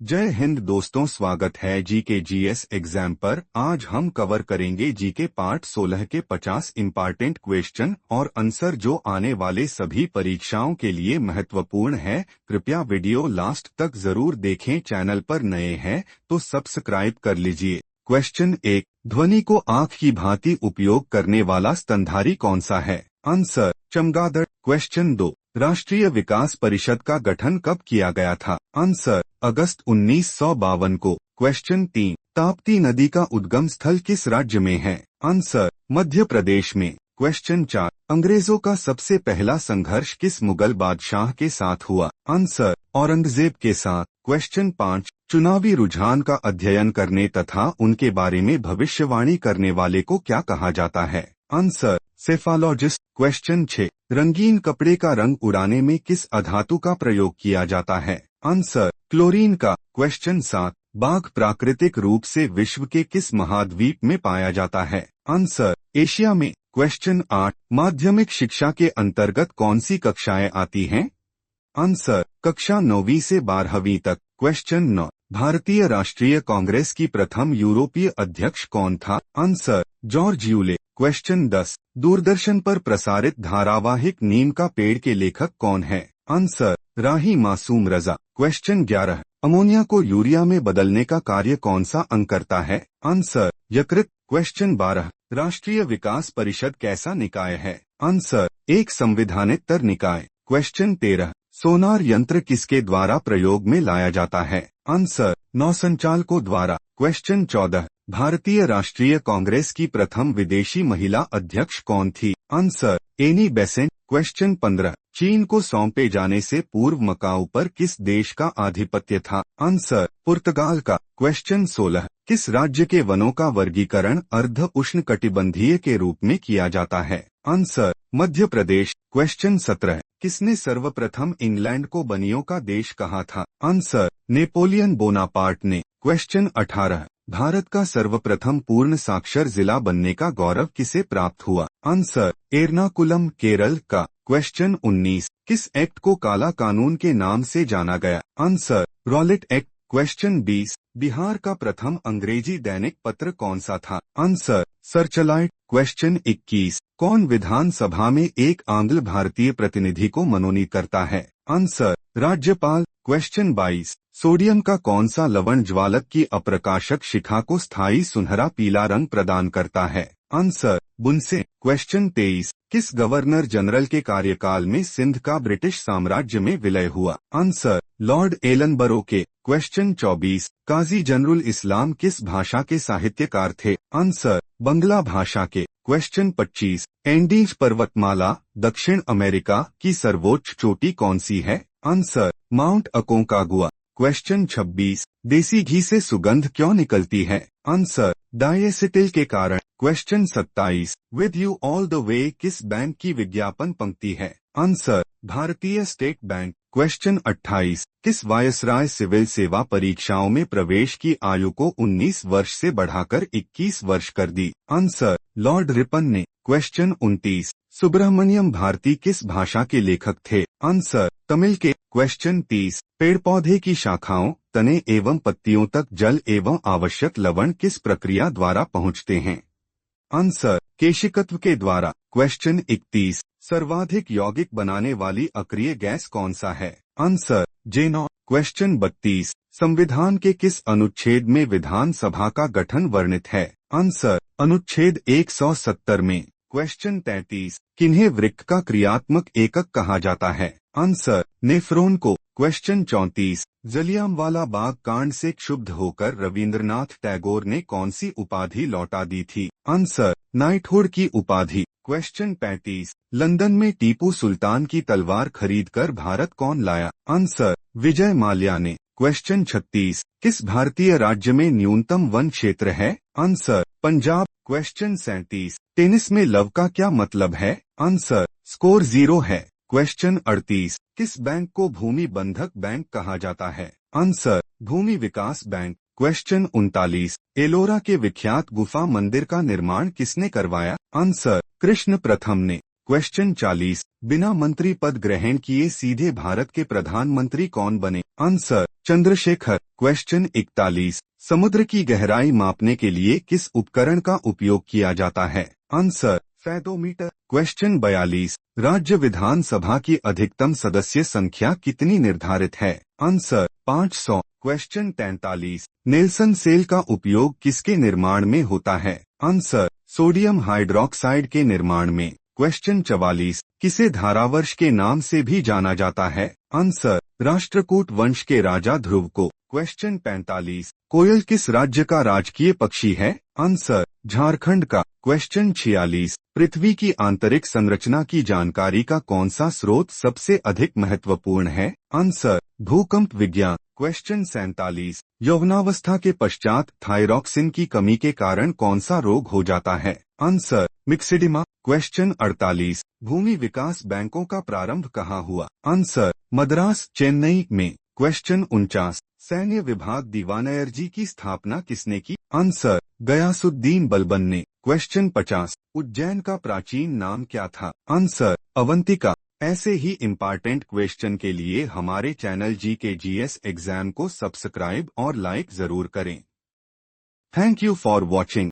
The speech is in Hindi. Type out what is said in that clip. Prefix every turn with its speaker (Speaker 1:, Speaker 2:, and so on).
Speaker 1: जय हिंद दोस्तों, स्वागत है जीके जीएस एग्जाम पर। आज हम कवर करेंगे जीके पार्ट 16 के 50 इम्पॉर्टेंट क्वेश्चन और आंसर जो आने वाले सभी परीक्षाओं के लिए महत्वपूर्ण है। कृपया वीडियो लास्ट तक जरूर देखें। चैनल पर नए हैं तो सब्सक्राइब कर लीजिए। क्वेश्चन 1, ध्वनि को आँख की भांति उपयोग करने वाला स्तनधारी कौन सा है? आंसर चमगादड़। क्वेश्चन 2, राष्ट्रीय विकास परिषद का गठन कब किया गया था? आंसर अगस्त 1952 को। क्वेश्चन 3, ताप्ती नदी का उद्गम स्थल किस राज्य में है? आंसर मध्य प्रदेश में। क्वेश्चन 4, अंग्रेजों का सबसे पहला संघर्ष किस मुगल बादशाह के साथ हुआ? आंसर औरंगजेब के साथ। क्वेश्चन 5, चुनावी रुझान का अध्ययन करने तथा उनके बारे में भविष्यवाणी करने वाले को क्या कहा जाता है? आंसर सेफालॉजिस्ट। क्वेश्चन 6, रंगीन कपड़े का रंग उड़ाने में किस अधातु का प्रयोग किया जाता है? आंसर क्लोरीन का। क्वेश्चन 7, बाघ प्राकृतिक रूप से विश्व के किस महाद्वीप में पाया जाता है? आंसर एशिया में। क्वेश्चन 8, माध्यमिक शिक्षा के अंतर्गत कौन सी कक्षाएं आती हैं? आंसर कक्षा 9वीं से 12वीं तक। क्वेश्चन 9, भारतीय राष्ट्रीय कांग्रेस की प्रथम यूरोपीय अध्यक्ष कौन था? Answer George Yule. Question 10, Doordarshan पर प्रसारित धारावाहिक नीम का पेड़ के लेखक कौन है? आंसर राही मासूम रजा। क्वेश्चन 11, अमोनिया को यूरिया में बदलने का कार्य कौन सा अंग करता है? आंसर यकृत। क्वेश्चन 12, राष्ट्रीय विकास परिषद कैसा निकाय है? आंसर एक संविधानेतर निकाय। क्वेश्चन 13, सोनार यंत्र किसके द्वारा प्रयोग में लाया जाता है? आंसर नौसंचालकों द्वारा। क्वेश्चन 14, भारतीय राष्ट्रीय कांग्रेस की प्रथम विदेशी महिला अध्यक्ष कौन थी? Answer Annie Besant. क्वेश्चन 15, चीन को सौंपे जाने से पूर्व मकाऊ पर किस देश का आधिपत्य था? आंसर पुर्तगाल का। क्वेश्चन 16, किस राज्य के वनों का वर्गीकरण अर्ध उष्णकटिबंधीय के रूप में किया जाता है? आंसर मध्य प्रदेश। क्वेश्चन 17, किसने सर्वप्रथम इंग्लैंड को बनियों का देश कहा था? आंसर नेपोलियन बोनापार्ट ने। क्वेश्चन 18, भारत का सर्वप्रथम पूर्ण साक्षर जिला बनने का गौरव किसे प्राप्त हुआ? आंसर एर्नाकुलम केरल का। क्वेश्चन 19, किस एक्ट को काला कानून के नाम से जाना गया? Answer Rowlatt act. Question 20, Bihar का प्रथम अंग्रेजी दैनिक पत्र कौन सा था? Answer Searchlight. क्वेश्चन 21, कौन विधानसभा में एक आंग्ल भारतीय प्रतिनिधि को मनोनीत करता है? आंसर राज्यपाल। क्वेश्चन 22, सोडियम का कौन सा लवण ज्वालक की अप्रकाशक शिखा को स्थायी सुनहरा पीला रंग प्रदान करता है? आंसर बुनसे। क्वेश्चन 23, किस गवर्नर जनरल के कार्यकाल में सिंध का ब्रिटिश साम्राज्य में विलय हुआ? आंसर लॉर्ड एलनबरो के। क्वेश्चन 24, काजी जनरुल इस्लाम किस भाषा के साहित्यकार थे? आंसर बंगला भाषा के। क्वेश्चन 25, एंडीज पर्वतमाला दक्षिण अमेरिका की सर्वोच्च चोटी कौन सी है? Answer mount Aconcagua. क्वेश्चन 26, देसी घी से सुगंध क्यों निकलती है? आंसर डायएसिटिल के कारण। Question 27, with you all the way किस बैंक की विज्ञापन पंक्ति है? आंसर भारतीय स्टेट बैंक। क्वेश्चन 28, किस वायसराय सिविल सेवा परीक्षाओं में प्रवेश की आयु को 19 वर्ष से बढ़ाकर 21 वर्ष कर दी? आंसर लॉर्ड रिपन ने। क्वेश्चन 29, सुब्रह्मण्यम भारती किस भाषा के लेखक थे? आंसर तमिल के। क्वेश्चन 30, पेड़ पौधे की शाखाओं, तने एवं पत्तियों तक जल एवं आवश्यक लवण किस प्रक्रिया द्वारा पहुँचते हैं? आंसर केशिकत्व के द्वारा। क्वेश्चन 31, सर्वाधिक यौगिक बनाने वाली अक्रिय गैस कौन सा है? Answer xenon. क्वेश्चन 32, संविधान के किस अनुच्छेद में विधानसभा का गठन वर्णित है? आंसर अनुच्छेद 170 में। क्वेश्चन 33, किन्हें वृक्क का क्रियात्मक एकक कहा जाता है? आंसर नेफ्रॉन को। क्वेश्चन 34, जलियांवाला बाग कांड से क्षुब्ध होकर रविंद्रनाथ टैगोर ने कौन सी उपाधि लौटा दी थी? आंसर नाइटहुड की उपाधि। क्वेश्चन 35, लंदन में टीपू सुल्तान की तलवार खरीदकर भारत कौन लाया? आंसर विजय माल्या ने। क्वेश्चन 36, किस भारतीय राज्य में न्यूनतम वन क्षेत्र है? आंसर पंजाब। क्वेश्चन 37, टेनिस में लव का क्या मतलब है? आंसर स्कोर 0 है। क्वेश्चन 38, किस बैंक को भूमि बंधक बैंक कहा जाता है? आंसर भूमि विकास बैंक। क्वेश्चन 39, एलोरा के विख्यात गुफा मंदिर का निर्माण किसने करवाया? आंसर कृष्ण प्रथम ने। क्वेश्चन 40, बिना मंत्री पद ग्रहण किए सीधे भारत के प्रधानमंत्री कौन बने? आंसर चंद्रशेखर। क्वेश्चन 41, समुद्र की गहराई मापने के लिए किस उपकरण का उपयोग किया जाता है? Answer fathometer. क्वेश्चन 42, राज्य विधानसभा की अधिकतम सदस्य संख्या कितनी निर्धारित है? आंसर 500। क्वेश्चन 43, नेल्सन सेल का उपयोग किसके निर्माण में होता है? आंसर सोडियम हाइड्रोक्साइड के निर्माण में। क्वेश्चन 44, किसे धारावर्ष के नाम से भी जाना जाता है? आंसर राष्ट्रकूट वंश के राजा ध्रुव को। क्वेश्चन 45, कोयल किस राज्य का राजकीय पक्षी है? आंसर झारखंड का। क्वेश्चन 46, पृथ्वी की आंतरिक संरचना की जानकारी का कौन सा स्रोत सबसे अधिक महत्वपूर्ण है? आंसर भूकंप विज्ञान। क्वेश्चन 47, यौवनावस्था के पश्चात थायरॉक्सिन की कमी के कारण कौन सा रोग हो जाता है? आंसर मिक्सिडिमा। क्वेश्चन 48, भूमि विकास बैंकों का प्रारंभ कहाँ हुआ? आंसर मद्रास चेन्नई में। क्वेश्चन 49, सैन्य विभाग दीवानयर जी की स्थापना किसने की? आंसर गयासुद्दीन बलबन ने। क्वेश्चन 50, उज्जैन का प्राचीन नाम क्या था? आंसर अवंतिका। ऐसे ही इम्पॉर्टेंट क्वेश्चन के लिए हमारे चैनल GKGS एग्जाम को सब्सक्राइब और लाइक जरूर करें। Thank you for watching.